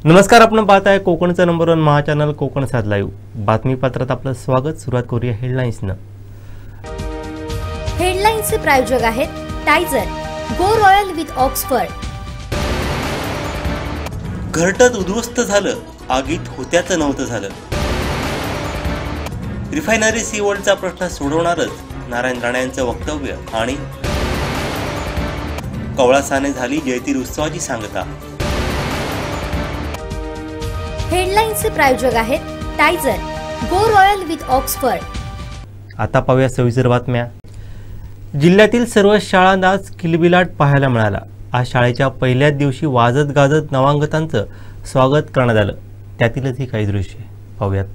नमस्कार, आपण पाहताय कोकणचा नंबर 1 महा चॅनल कोकण सात लाईव्ह बातमीपत्रात आपलं स्वागत। सुरुवात करूया हेडलाईन्सनं। हेडलाईन्सचे प्रायोजक आहेत टायझर, गो रॉयल विथ ऑक्सफर्ड। घरटत उद्ध्वस्त झालं, आगीत होत्याचं नव्हतं झालं। रिफायनरी सी वर्ल्डचा प्रश्न सोडवणारच नारायण राणेंचं वक्तव्य आणि कवळासाने झाली जयतीर उत्सवाची सांगता। हेडलाईन्सचे प्रायोजक आहेत टायझर, गो रॉयल विथ ऑक्सफर्ड। आता पाहूया सविस्तर बातम्या। जिल्ह्यातील सर्व शाळांना आज किलबिलाट पाहायला मिळाला। आज शाळेच्या पहिल्याच दिवशी वाजत गाजत नवागतांचं स्वागत करण्यात आलं। त्यातीलच ही काही दृश्ये पाहूयात।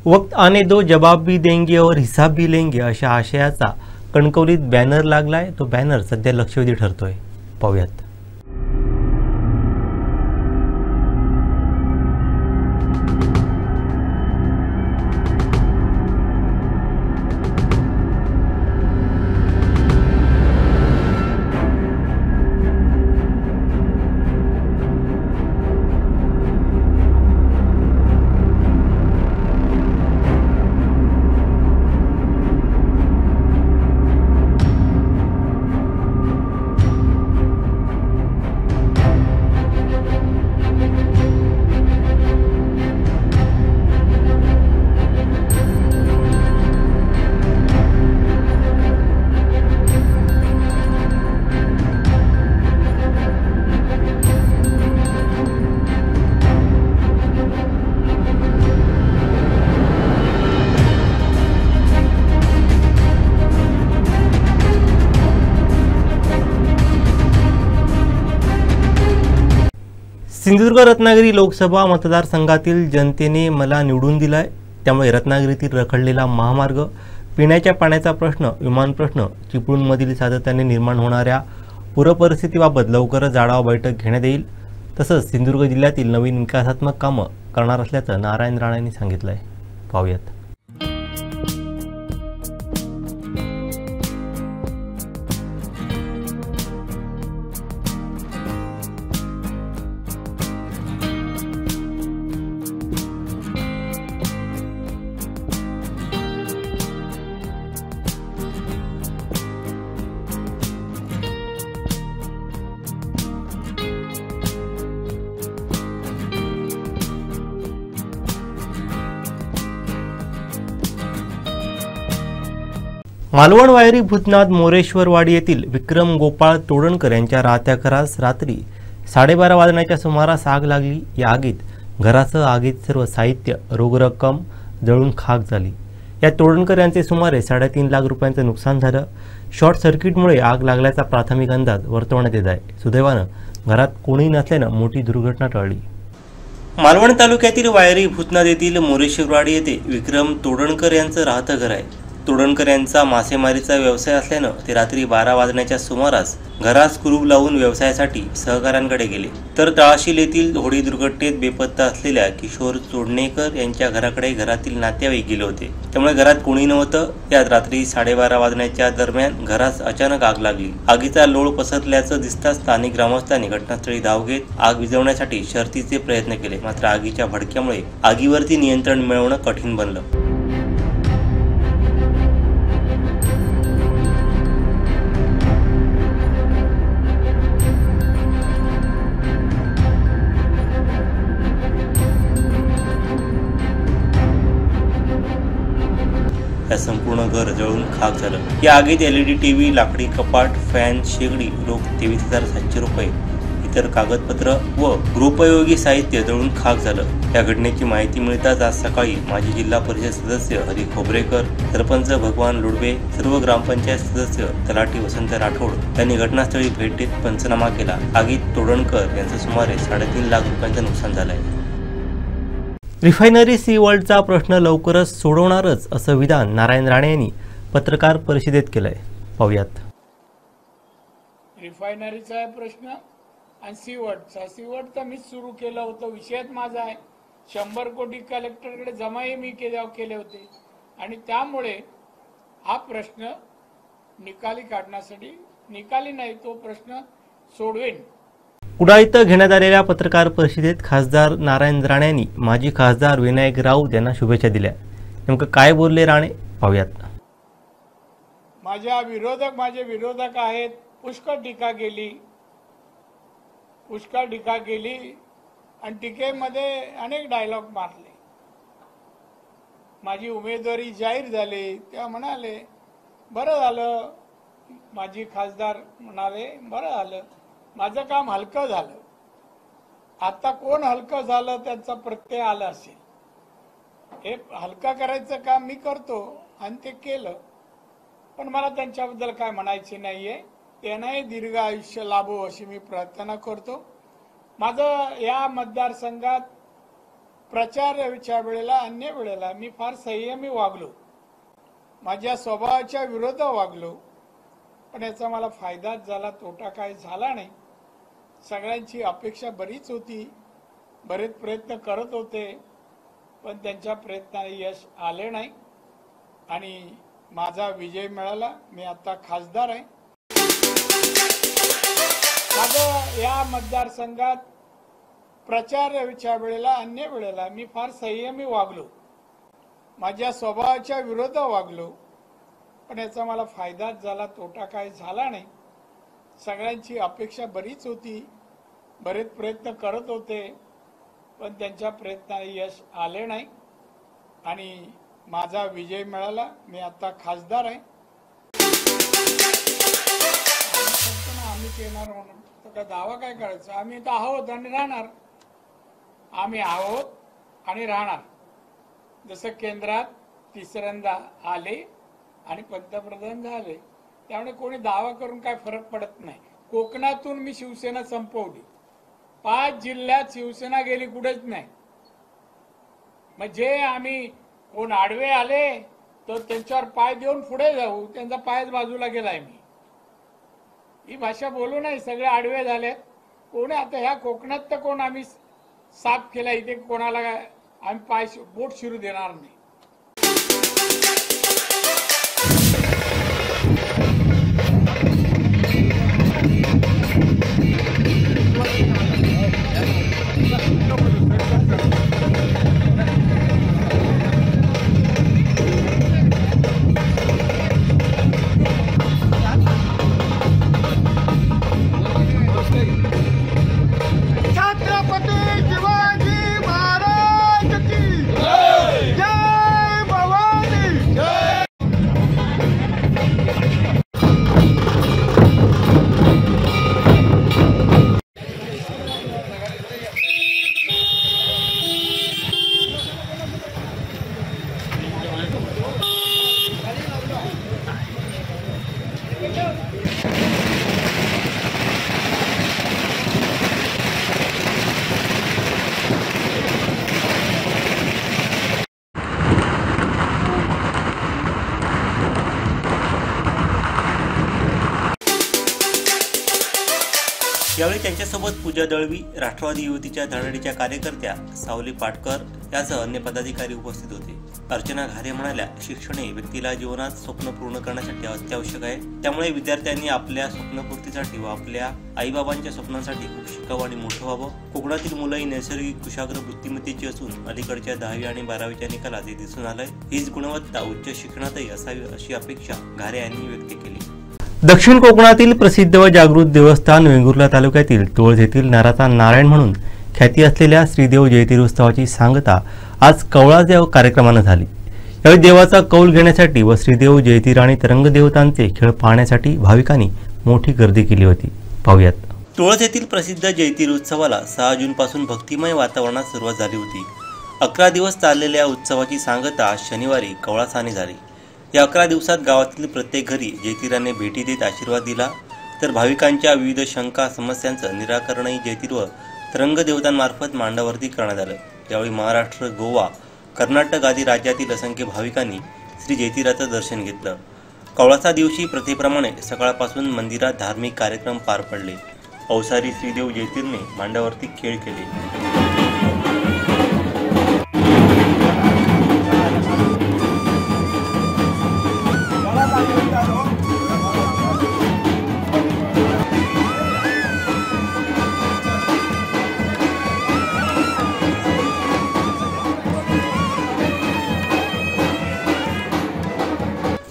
वक्त आने दो जवाब भी देंगे और हिसाब भी लेंगे अशा आशयाचा कणकवलीत बॅनर लागलाय। तो बॅनर सध्या लक्षवेधी ठरतोय। पाहूयात। सिंधुदुर्ग रत्नागिरी लोकसभा मतदारसंघातील जनतेने मला निवडून दिलाय, त्यामुळे रत्नागिरीतील रखडलेला महामार्ग, पिण्याच्या पाण्याचा प्रश्न, विमान प्रश्न, चिपळूणमधील सातत्याने निर्माण होणाऱ्या पूरपरिस्थितीबाबत लवकरच आढावा बैठक घेण्यात येईल। तसंच सिंधुदुर्ग जिल्ह्यातील नवीन विकासात्मक कामं करणार असल्याचं नारायण राणेंनी सांगितलंय। पाहूयात। मालवण वायरी भूतनाथ मोरेश्वरवाडी येथील विक्रम गोपाळ तोडणकर यांच्या राहत्या घरास रात्री 12:30 वाजण्याच्या सुमारास आग लागली। या आगीत घरासह आगीत सर्व साहित्य, रोख रक्कम जळून खाक झाली। यात तोडणकर यांचे सुमारे 3.5 लाख रुपयांचं नुकसान झालं. शॉर्ट सर्किटमुळे आग लागल्याचा प्राथमिक अंदाज वर्तवण्यात येत आहे. सुदैवानं घरात कोणी नसल्यानं मोठी दुर्घटना टळली. मालवण तालुक्यातील वायरी भूतनाथ येथील मोरेश्वरवाडी येथे विक्रम तोडणकर यांचं राहतं घर आहे. तोडणकर यांचा मासेमारीचा व्यवसाय असल्यानं ते रात्री 12 वाजण्याच्या सुमारास घरास कुलूप लावून व्यवसायासाठी सहकाऱ्यांकडे गेले. तर तळाशील येथील होडी दुर्घटनेत बेपत्ता असलेल्या किशोर तोडणेकर यांच्या घराकडे घरातील नातेवाईक गेले होते. त्यामुळे घरात कोणी नव्हतं. यात रात्री 12:30 वाजण्याच्या दरम्यान घरास अचानक आग लागली. आगीचा लोळ पसरल्याचं दिसताच स्थानिक ग्रामस्थांनी घटनास्थळी धाव घेत आग विझवण्यासाठी शर्थीचे प्रयत्न केले. मात्र आगीच्या भडक्यामुळे आगीवरती नियंत्रण मिळवणं कठीण बनलं. संपूर्ण घर जळून खाक झालं. या आगीत LED टीव्ही, लाकडी कपाट, फॅन, शेगडी, रोख 23,700 रुपये, इतर कागदपत्र व गृहोपयोगी साहित्य जळून खाक झालं. या घटनेची माहिती मिळताच आज सकाळी माजी जिल्हा परिषद सदस्य हरी खोबरेकर, सरपंच भगवान लुडबे, सर्व ग्रामपंचायत सदस्य, तलाठी वसंत राठोड यांनी घटनास्थळी भेट देत पंचनामा केला. आगीत तोडणकर यांचं सुमारे 3.5 लाख रुपयांचं नुकसान झालंय. रिफायनरी सी वर्ल्डचा प्रश्न लवकरच सोडवणारच असं विधान नारायण राणे यांनी पत्रकार परिषदेत केलंय. पाहूयात. रिफायनरीचा आहे प्रश्न आणि सी वर्ल्ड तर मीच सुरू केलं होतं. विषयात माझा आहे. 100 कोटी कलेक्टरकडे जमाही मी केले होते आणि त्यामुळे हा प्रश्न निकाली काढण्यासाठी निकाली नाही तो प्रश्न सोडवेन. कुडाळ इथं घेण्यात आलेल्या पत्रकार परिषदेत खासदार नारायण राणे यांनी माजी खासदार विनायक राऊत यांना शुभेच्छा दिल्या. नेमकं काय बोलले राणे पाहूयात. माझे विरोधक आहेत. पुष्कळ टीका केली आणि टीकेमध्ये अनेक डायलॉग मारले. माझी उमेदवारी जाहीर झाली तेव्हा म्हणाले बरं झालं. माजी खासदार म्हणाले बरं झालं, माझं काम हलकं झालं. आता कोण हलकं झालं त्यांचा प्रत्यय आला असेल. हे हलका करायचं काम मी करतो आणि ते केलं. पण मला त्यांच्याबद्दल काय म्हणायचे नाहीये. त्यांनाही दीर्घ आयुष्य लाभो अशी मी प्रार्थना करतो. माझं या मतदारसंघात प्रचाराच्या वेळेला अन्य वेळेला मी फार संयमी वागलो. माझ्या स्वभावाच्या विरोधात वागलो. पण याचा मला फायदाच झाला, तोटा काय झाला नाही. सगळ्यांची अपेक्षा बरीच होती. बरेच प्रयत्न करत होते पण त्यांच्या प्रयत्नाला यश आले नाही आणि माझा विजय मिळाला. मी आता खासदार आहे. माझं या मतदारसंघात प्रचाराच्या वेळेला अन्य वेळेला मी फार संयमी वागलो. माझ्या स्वभावाच्या विरोधात वागलो. पण याचा मला फायदाच झाला, तोटा काय झाला नाही. सगळ्यांची अपेक्षा बरीच होती. बरेच प्रयत्न करत होते पण त्यांच्या प्रयत्नाला यश आले नाही आणि माझा विजय मिळाला. मी आता खासदार आहे. आम्ही येणार म्हणून तर दावा काय करायचा. आम्ही तर आहोत आणि राहणार. आम्ही आहोत आणि राहणार. जसं केंद्रात तिसऱ्यांदा आले आणि पंतप्रधान झाले त्यामुळे कोणी दावा करून काय फरक पडत नाही. कोकणातून मी शिवसेना संपवली. 5 जिल्ह्यात शिवसेना गेली कुठेच नाही. म्हणजे आम्ही कोण आडवे आले तर त्यांच्यावर पाय देऊन पुढे जाऊ. त्यांचा पायच बाजूला गेलाय. मी ही भाषा बोलू नाही. सगळे आडवे झाले. कोणी आता ह्या कोकणात तर कोण आम्ही साफ केला. इथे कोणाला आम्ही पाय बोट शिरू देणार नाही. छत्रपती शिवाजी महाराज की जय. यावेळी त्यांच्यासोबत पूजा दळवी, राष्ट्रवादी युवतीच्या धडाडीच्या कार्यकर्त्या सावली पाटकर यासह अन्य पदाधिकारी उपस्थित होते. अर्चना घारे म्हणाल्या, शिक्षण हे व्यक्तीला जीवनात स्वप्न पूर्ण करण्यासाठी अत्यावश्यक आहे. त्यामुळे विद्यार्थ्यांनी आपल्या स्वप्नपूर्तीसाठी व आपल्या आईबाबांच्या स्वप्नांसाठी खूप शिकावं आणि मोठं व्हावं. कोकणातील मुलं ही नैसर्गिक कुशाग्र बुद्धिमत्तेची असून अलीकडच्या 10वी आणि 12वीच्या निकालात हे दिसून आलंय. हीच गुणवत्ता उच्च शिक्षणातही असावी अशी अपेक्षा घारे यांनी व्यक्त केली. दक्षिण कोकणातील प्रसिद्ध व जागृत देवस्थान वेंगुर्ला तालुक्यातील तुळज येथील नराचा नारायण म्हणून ख्याती असलेल्या श्रीदेव जयतीर उत्सवाची सांगता आज कवळादेव कार्यक्रमानं झाली. यावेळी देवाचा कौल घेण्यासाठी व श्रीदेव जयतीर आणि तरंग देवतांचे खेळ पाहण्यासाठी भाविकांनी मोठी गर्दी केली होती. पाहूयात. तुळज येथील प्रसिद्ध जयतीर उत्सवाला 6 जूनपासून भक्तिमय वातावरणात सुरुवात झाली होती. 11 दिवस चाललेल्या उत्सवाची सांगता आज शनिवारी कवळासाने झाली. या 11 दिवसात गावातील प्रत्येक घरी जयतीराने भेटी देत आशीर्वाद दिला, तर भाविकांच्या विविध शंका समस्यांचं निराकरणही जयतीर व तरंग देवतांमार्फत मांडावरती करण्यात आलं. यावेळी महाराष्ट्र, गोवा, कर्नाटक आदी राज्यातील असंख्य भाविकांनी श्री जयतीराचं दर्शन घेतलं. कवळासा दिवशी प्रथेप्रमाणे सकाळपासून मंदिरात धार्मिक कार्यक्रम पार पडले. अवसारी श्रीदेव जयतीरने मांडावरती खेळ केले.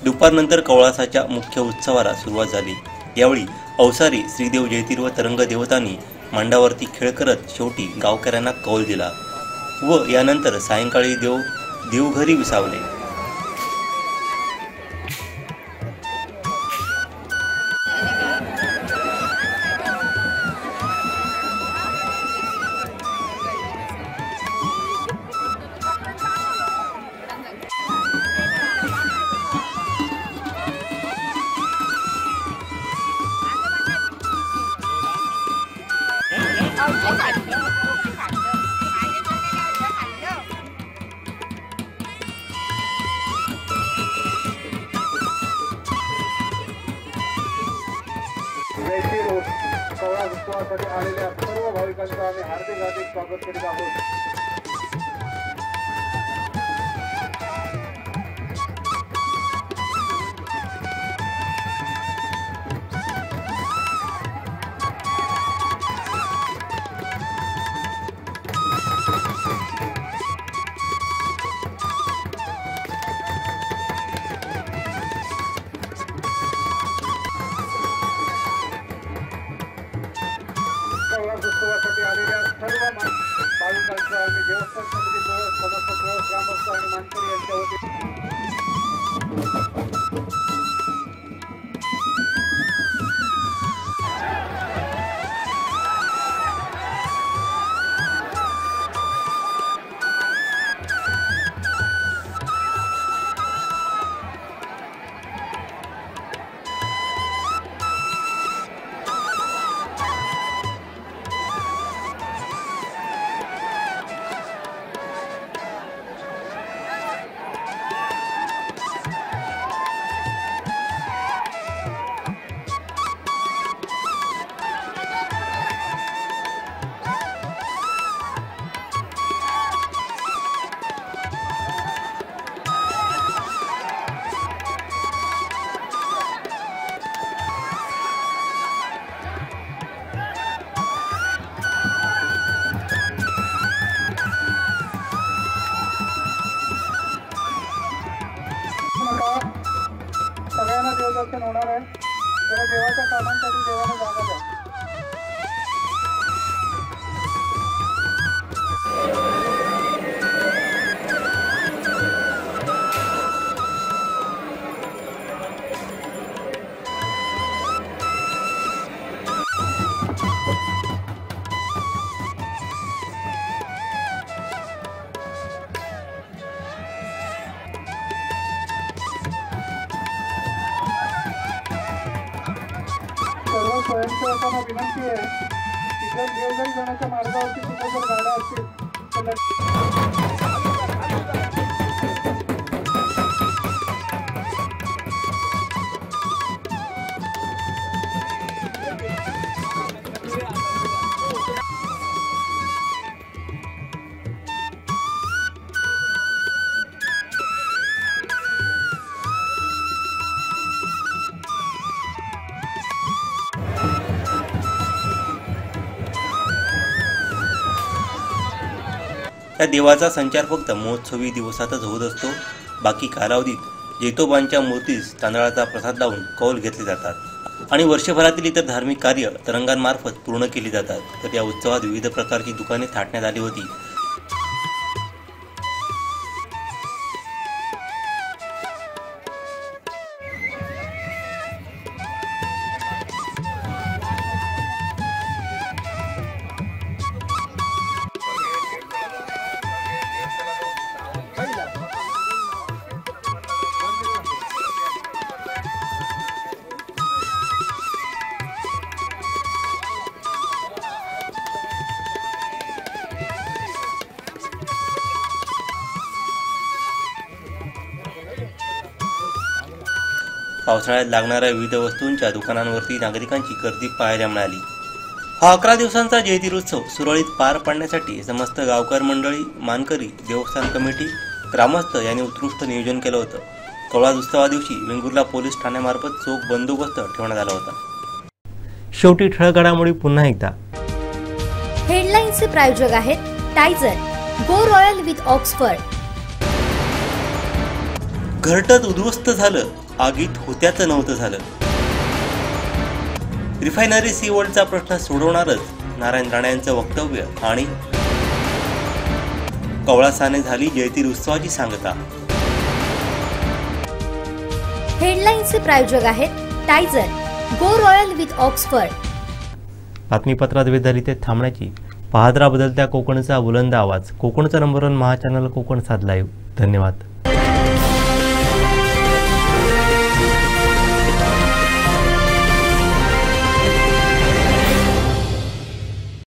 दुपारनंतर कवळासाच्या मुख्य उत्सवाला सुरुवात झाली. यावेळी अवसारी श्रीदेव जयतीर व तरंग देवतांनी मांडावरती खेळ करत शेवटी गावकऱ्यांना कौल दिला व यानंतर सायंकाळी देवघरी विसावले. कवळा उत्सवासाठी आलेल्या सर्व भाविकांचं आम्ही हार्दिक स्वागत करीत आहोत. उत्सवासाठी आलेल्या सर्व भाविकांचं आम्ही देवस्थान समितीसह समस्त ग्रामस्थ आणि मानकरी यांच्या वतीने सगळ्यांना देवदर्शन होणार आहे. जरा देवाच्या कामांसाठी देवाला जागा द्या. सर्व स्वयंसेवकांना विनंती आहे की जर देवघरी जाण्याच्या मार्गावरती कुठे जर गाड्या असतील तर या देवाचा संचार फक्त महोत्सवी दिवसातच होत असतो. बाकी कालावधीत जैतोबांच्या मूर्तीस तांदळाचा प्रसाद लावून कौल घेतले जातात आणि वर्षभरातील इतर धार्मिक कार्य तरंगांमार्फत पूर्ण केली जातात. तर या उत्सवात विविध प्रकारची दुकाने थाटण्यात आली होती. पावसाळ्यात लागणाऱ्या विविध वस्तूंच्या दुकानांवरती नागरिकांची गर्दी पाहायला मिळाली. हा 11 दिवसांचा जयतीर उत्सव सुरळीत पार पाडण्यासाठी समस्त गावकर मंडळी, मानकरी, देवस्थान कमिटी, ग्रामस्थ यांनी उत्कृष्ट नियोजन केलं होतं. कवळा उत्सवा दिवशी वेंगुर्ला पोलीस ठाण्यामार्फत चोख बंदोबस्त ठेवण्यात आला होता. शेवटी ठळक घडामोडी पुन्हा एकदा. हेडलाईन्सचे प्रायोजक आहेत टायझर, गो रॉयल विथ ऑक्सफर्ड. घरटच उद्ध्वस्त झालं, आगीत होत्याचं नव्हतं झालं. रिफायनरी सी वर्ल्डचा प्रश्न सोडवणारच नारायण राणे यांचं वक्तव्य आणि कवळासाने झाली जयतीर उत्सवाची सांगता. हेडलाईन्सचे प्रायोजक आहेत टायझर, गो रॉयल विथ ऑक्सफर्ड. बातमीपत्रात वेळ झाली ते थांबण्याची. पाहत राहा बदलत्या कोकणचा बुलंद आवाज. कोकणचा नंबर 1 महा चॅनल कोकण साध लाईव्ह. धन्यवाद.